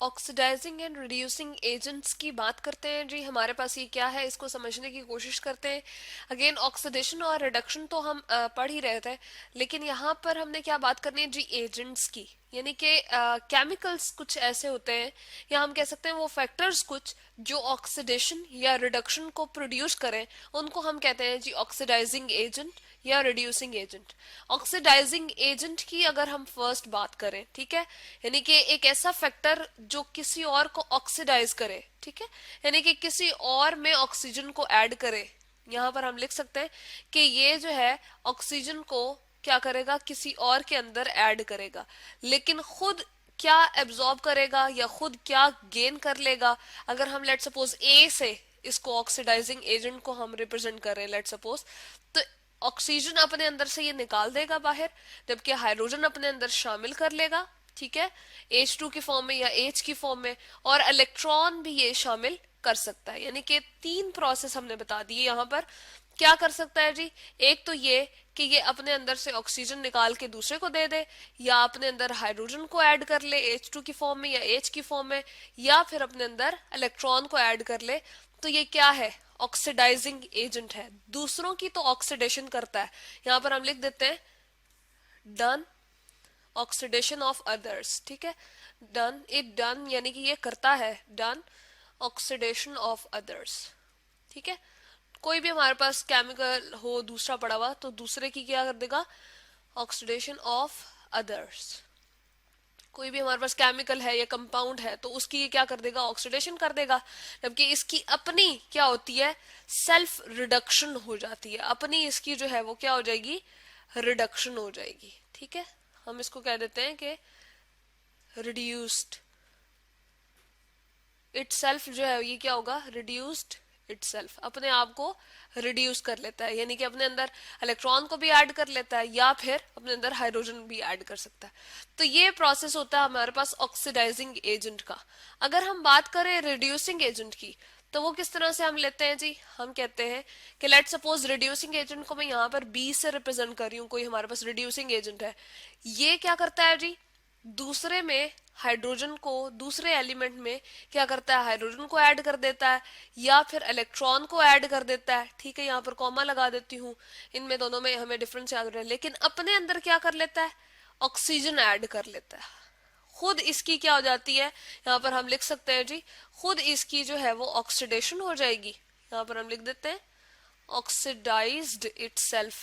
Oxidising and reducing agents की बात करते हैं जी। हमारे पास ये क्या है, इसको समझने की कोशिश करते हैं। अगेन ऑक्सीडेशन और रिडक्शन तो हम पढ़ ही रहे थे, लेकिन यहाँ पर हमने क्या बात करनी है जी, एजेंट्स की। यानी कि केमिकल्स कुछ ऐसे होते हैं, या हम कह सकते हैं वो फैक्टर्स कुछ जो ऑक्सीडेशन या रिडक्शन को प्रोड्यूस करें, उनको हम कहते हैं जी ऑक्सीडाइजिंग एजेंट या रिड्यूसिंग एजेंट। ऑक्सीडाइजिंग एजेंट की अगर हम फर्स्ट बात करें, ठीक है, यानी कि एक ऐसा फैक्टर जो किसी और को ऑक्सीडाइज करे, ठीक है, यानी कि किसी और में ऑक्सीजन को ऐड करे। यहाँ पर हम लिख सकते हैं कि ये जो है ऑक्सीजन को क्या करेगा, किसी और के अंदर ऐड करेगा, लेकिन खुद क्या एब्जॉर्ब करेगा या खुद क्या गेन कर लेगा। अगर हम लेट सपोज ए से इसको ऑक्सीडाइजिंग एजेंट को हम रिप्रेजेंट कर रहे हैं लेट सपोज, तो ऑक्सीजन अपने अंदर से ये निकाल देगा बाहर, जबकि हाइड्रोजन अपने अंदर शामिल कर लेगा, ठीक है, H2 की फॉर्म में या H की फॉर्म में, और इलेक्ट्रॉन भी ये शामिल कर सकता है। यानी कि तीन प्रोसेस हमने बता दिए यहाँ पर। क्या कर सकता है जी, एक तो ये कि ये अपने अंदर से ऑक्सीजन निकाल के दूसरे को दे दे, या अपने अंदर हाइड्रोजन को ऐड कर ले H2 की फॉर्म में या H की फॉर्म में, या फिर अपने अंदर इलेक्ट्रॉन को ऐड कर ले। तो ये क्या है, ऑक्सीडाइजिंग एजेंट है, दूसरों की तो ऑक्सीडेशन करता है। यहाँ पर हम लिख देते हैं डन ऑक्सीडेशन ऑफ अदर्स, ठीक है, डन इट डन यानी कि ये करता है, डन ऑक्सीडेशन ऑफ अदर्स, ठीक है। कोई भी हमारे पास केमिकल हो दूसरा पड़ा हुआ, तो दूसरे की क्या कर देगा, ऑक्सीडेशन ऑफ अदर्स। कोई भी हमारे पास केमिकल है या कंपाउंड है, तो उसकी ये क्या कर देगा, ऑक्सीडेशन कर देगा। जबकि इसकी अपनी क्या होती है, सेल्फ रिडक्शन हो जाती है, अपनी इसकी जो है वो क्या हो जाएगी, रिडक्शन हो जाएगी, ठीक है। हम इसको कह देते हैं कि रिड्यूस्ड इटसेल्फ जो है ये क्या होगा, रिड्यूस्ड इटसेल्फ, अपने आप को रिड्यूस कर लेता है, यानी कि अपने अंदर इलेक्ट्रॉन को भी ऐड कर लेता है या फिर अपने अंदर हाइड्रोजन भी ऐड कर सकता है। तो ये प्रोसेस होता है हमारे पास ऑक्सीडाइजिंग एजेंट का। अगर हम बात करें रिड्यूसिंग एजेंट की, तो वो किस तरह से हम लेते हैं जी, हम कहते हैं कि लेट सपोज रिड्यूसिंग एजेंट को मैं यहाँ पर बी से रिप्रेजेंट कर रही हूँ, कोई हमारे पास रिड्यूसिंग एजेंट है। ये क्या करता है जी, दूसरे में हाइड्रोजन को, दूसरे एलिमेंट में क्या करता है, हाइड्रोजन को ऐड कर देता है या फिर इलेक्ट्रॉन को ऐड कर देता है, ठीक है। यहाँ पर कॉमा लगा देती हूँ, इनमें दोनों में हमें डिफरेंस याद रहे, लेकिन अपने अंदर क्या कर लेता है, ऑक्सीजन ऐड कर लेता है। खुद इसकी क्या हो जाती है, यहाँ पर हम लिख सकते हैं जी, खुद इसकी जो है वो ऑक्सीडेशन हो जाएगी। यहाँ पर हम लिख देते हैं ऑक्सीडाइज्ड इटसेल्फ,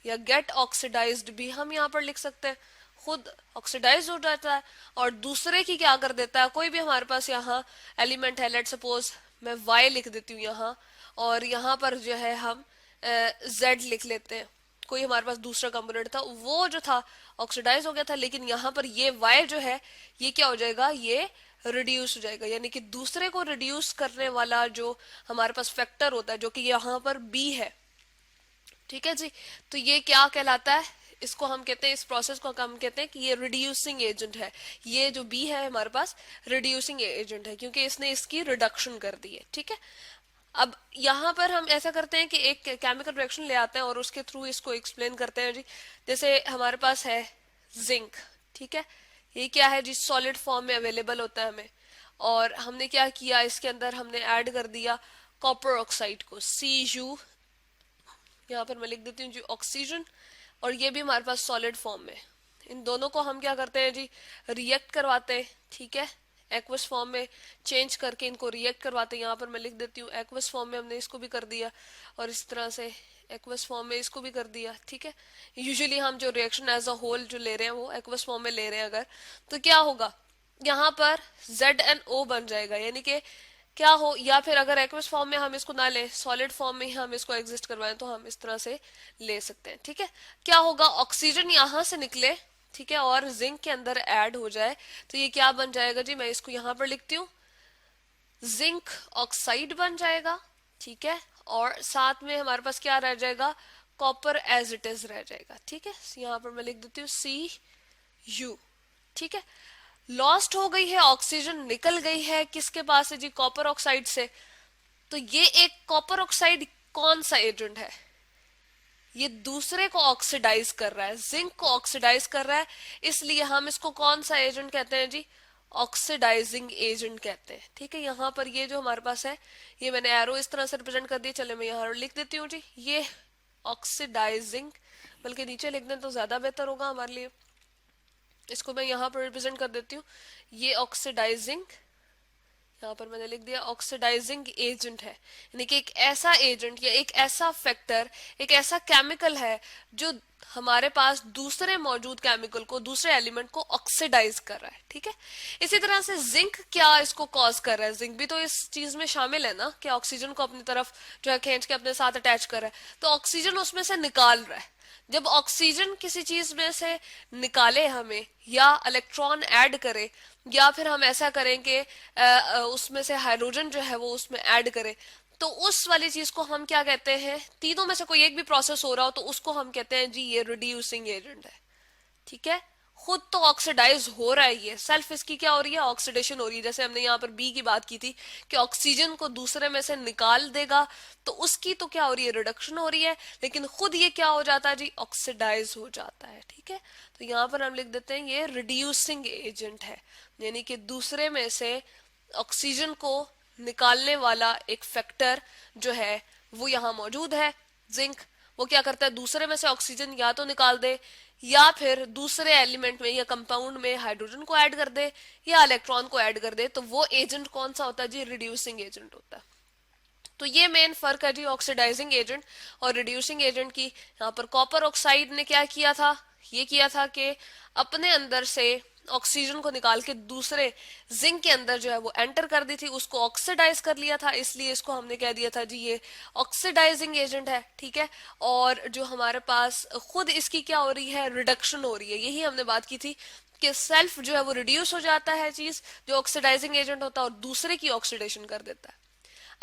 या गेट ऑक्सीडाइज्ड भी हम यहाँ पर लिख सकते हैं, खुद ऑक्सीडाइज हो जाता है और दूसरे की क्या कर देता है। कोई भी हमारे पास यहाँ एलिमेंट है, लेट सपोज मैं Y लिख देती हूँ यहाँ, और यहाँ पर जो है हम Z लिख लेते हैं। कोई हमारे पास दूसरा कंपोनेंट था, वो जो था ऑक्सीडाइज हो गया था, लेकिन यहाँ पर ये Y जो है ये क्या हो जाएगा, ये रिड्यूस हो जाएगा। यानी कि दूसरे को रिड्यूस करने वाला जो हमारे पास फैक्टर होता है, जो कि यहाँ पर B है, ठीक है जी। तो ये क्या कहलाता है, इसको हम कहते हैं, इस प्रोसेस को हम कहते हैं कि ये रिड्यूसिंग एजेंट है। ये जो बी है हमारे पास रिड्यूसिंग एजेंट है, क्योंकि इसने इसकी रिडक्शन कर दी है, ठीक है। अब यहाँ पर हम ऐसा करते हैं कि एक केमिकल रिएक्शन ले आते हैं और उसके थ्रू इसको एक्सप्लेन करते हैं जी। जैसे हमारे पास है जिंक, ठीक है, ये क्या है जी, सॉलिड फॉर्म में अवेलेबल होता है हमें, और हमने क्या किया, इसके अंदर हमने ऐड कर दिया कॉपर ऑक्साइड को, Cu, यहाँ पर मैं लिख देती हूँ जी ऑक्सीजन, और ये भी हमारे पास सॉलिड फॉर्म में। इन दोनों को हम क्या करते हैं जी, रिएक्ट करवाते हैं, ठीक है, एक्वस फॉर्म में चेंज करके इनको रिएक्ट करवाते हैं। यहाँ पर मैं लिख देती हूँ एक्वस फॉर्म में हमने इसको भी कर दिया, और इस तरह से एक्वस फॉर्म में इसको भी कर दिया, ठीक है। यूजुअली हम जो रिएक्शन एज अ होल जो ले रहे हैं वो एक्वस फॉर्म में ले रहे हैं अगर, तो क्या होगा, यहाँ पर ZnO बन जाएगा, यानी कि क्या हो, या फिर अगर एक्वस फॉर्म में हम इसको ना लें, सॉलिड फॉर्म में ही हम इसको एग्जिस्ट करवाएं, तो हम इस तरह से ले सकते हैं, ठीक है। क्या होगा, ऑक्सीजन यहाँ से निकले, ठीक है, और जिंक के अंदर ऐड हो जाए, तो ये क्या बन जाएगा जी, मैं इसको यहाँ पर लिखती हूँ, जिंक ऑक्साइड बन जाएगा, ठीक है, और साथ में हमारे पास क्या रह जाएगा, कॉपर एज इट इज रह जाएगा, ठीक है। यहाँ पर मैं लिख देती हूँ Cu, ठीक है। लॉस्ट हो गई है, ऑक्सीजन निकल गई है, किसके पास है जी, कॉपर ऑक्साइड से। तो ये एक कॉपर ऑक्साइड कौन सा एजेंट है, ये दूसरे को ऑक्सीडाइज कर रहा है, जिंक को ऑक्सीडाइज कर रहा है, इसलिए हम इसको कौन सा एजेंट कहते हैं जी, ऑक्सीडाइजिंग एजेंट कहते हैं। ठीक है, यहाँ पर ये जो हमारे पास है, ये मैंने एरो इस तरह से रिप्रेजेंट कर दिया, चले मैं यहाँ लिख देती हूँ जी, ये ऑक्सीडाइजिंग, बल्कि नीचे लिख दें तो ज्यादा बेहतर होगा हमारे लिए। इसको मैं यहाँ पर रिप्रेजेंट कर देती हूँ, ये ऑक्सीडाइजिंग, यहाँ पर मैंने लिख दिया ऑक्सीडाइजिंग एजेंट है, यानी कि एक ऐसा एजेंट या एक ऐसा फैक्टर, एक ऐसा केमिकल है जो हमारे पास दूसरे मौजूद केमिकल को, दूसरे एलिमेंट को ऑक्सीडाइज कर रहा है। ठीक है, इसी तरह से जिंक क्या इसको कॉज कर रहा है, जिंक भी तो इस चीज में शामिल है ना, कि ऑक्सीजन को अपनी तरफ जो है खींच के अपने साथ अटैच कर रहा है, तो ऑक्सीजन उसमें से निकाल रहा है। जब ऑक्सीजन किसी चीज में से निकाले हमें, या इलेक्ट्रॉन ऐड करे, या फिर हम ऐसा करें कि उसमें से हाइड्रोजन जो है वो उसमें ऐड करे, तो उस वाली चीज को हम क्या कहते हैं, तीनों में से कोई एक भी प्रोसेस हो रहा हो तो उसको हम कहते हैं जी ये रिड्यूसिंग एजेंट है। ठीक है, खुद तो ऑक्सीडाइज हो रहा है, ये सेल्फ इसकी क्या हो रही है, ऑक्सीडेशन हो रही है। जैसे हमने यहाँ पर बी की बात की थी कि ऑक्सीजन को दूसरे में से निकाल देगा तो उसकी तो क्या हो रही है, रिडक्शन हो रही है, लेकिन खुद ये क्या हो जाता है जी, ऑक्सीडाइज हो जाता है। ठीक है, तो यहाँ पर हम लिख देते हैं ये रिड्यूसिंग एजेंट है, यानी कि दूसरे में से ऑक्सीजन को निकालने वाला एक फैक्टर जो है वो यहाँ मौजूद है, जिंक। वो क्या करता है, दूसरे में से ऑक्सीजन या तो निकाल दे, या फिर दूसरे एलिमेंट में या कंपाउंड में हाइड्रोजन को ऐड कर दे, या इलेक्ट्रॉन को ऐड कर दे। तो वो एजेंट कौन सा होता है जी, रिड्यूसिंग एजेंट होता है। तो ये मेन फर्क है जी ऑक्सीडाइजिंग एजेंट और रिड्यूसिंग एजेंट की। यहाँ पर कॉपर ऑक्साइड ने क्या किया था, ये किया था कि अपने अंदर से ऑक्सीजन को निकाल के दूसरे जिंक के अंदर जो है वो एंटर कर दी थी, उसको ऑक्सीडाइज कर लिया था, इसलिए इसको हमने कह दिया था जी ये ऑक्सीडाइजिंग एजेंट है। ठीक है, और जो हमारे पास खुद इसकी क्या हो रही है, रिडक्शन हो रही है। यही हमने बात की थी कि सेल्फ जो है वो रिड्यूस हो जाता है चीज जो ऑक्सीडाइजिंग एजेंट होता है, और दूसरे की ऑक्सीडेशन कर देता है।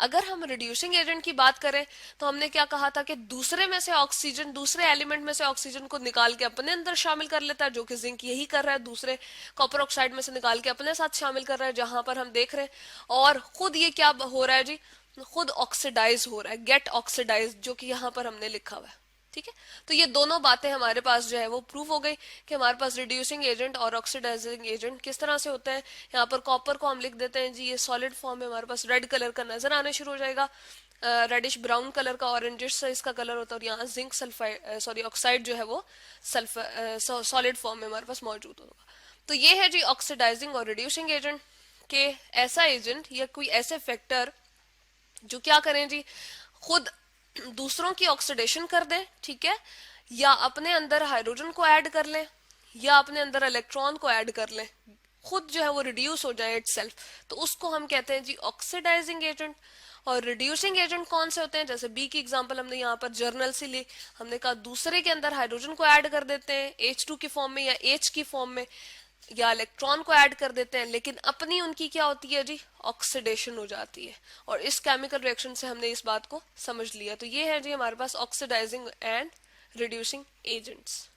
अगर हम रिड्यूसिंग एजेंट की बात करें तो हमने क्या कहा था कि दूसरे में से ऑक्सीजन, दूसरे एलिमेंट में से ऑक्सीजन को निकाल के अपने अंदर शामिल कर लेता है, जो कि जिंक यही कर रहा है, दूसरे कॉपर ऑक्साइड में से निकाल के अपने साथ शामिल कर रहा है, जहां पर हम देख रहे हैं। और खुद ये क्या हो रहा है जी, खुद ऑक्सीडाइज हो रहा है, गेट ऑक्सीडाइज, जो कि यहाँ पर हमने लिखा हुआ है। ठीक है, तो ये दोनों बातें हमारे पास जो है वो प्रूफ हो गई कि हमारे पास रिड्यूसिंग एजेंट और ऑक्सीडाइजिंग एजेंट किस तरह से होते हैं। यहाँ पर कॉपर को हम लिख देते हैं जी, ये सॉलिड फॉर्म में हमारे पास रेड कलर का नजर आने शुरू हो जाएगा, रेडिश ब्राउन कलर का, ऑरेंजिश सा इसका कलर होता है। और यहाँ जिंक सल्फाइड, सॉरी ऑक्साइड जो है वो सॉलिड फॉर्म में हमारे पास मौजूद होगा। तो ये है जी ऑक्सीडाइजिंग और रिड्यूसिंग एजेंट के ऐसा एजेंट या कोई ऐसे फैक्टर जो क्या करें जी, खुद दूसरों की ऑक्सीडेशन कर दें। ठीक है, या अपने अंदर हाइड्रोजन को ऐड कर लें, या अपने अंदर इलेक्ट्रॉन को ऐड कर लें, खुद जो है वो रिड्यूस हो जाए इटसेल्फ, तो उसको हम कहते हैं जी ऑक्सीडाइजिंग एजेंट। और रिड्यूसिंग एजेंट कौन से होते हैं, जैसे बी की एग्जांपल हमने यहाँ पर जर्नल से ली, हमने कहा दूसरे के अंदर हाइड्रोजन को ऐड कर देते हैं H2 की फॉर्म में या H की फॉर्म में, या इलेक्ट्रॉन को ऐड कर देते हैं, लेकिन अपनी उनकी क्या होती है जी, ऑक्सीडेशन हो जाती है। और इस केमिकल रिएक्शन से हमने इस बात को समझ लिया। तो ये है जी हमारे पास ऑक्सीडाइजिंग एंड रिड्यूसिंग एजेंट्स।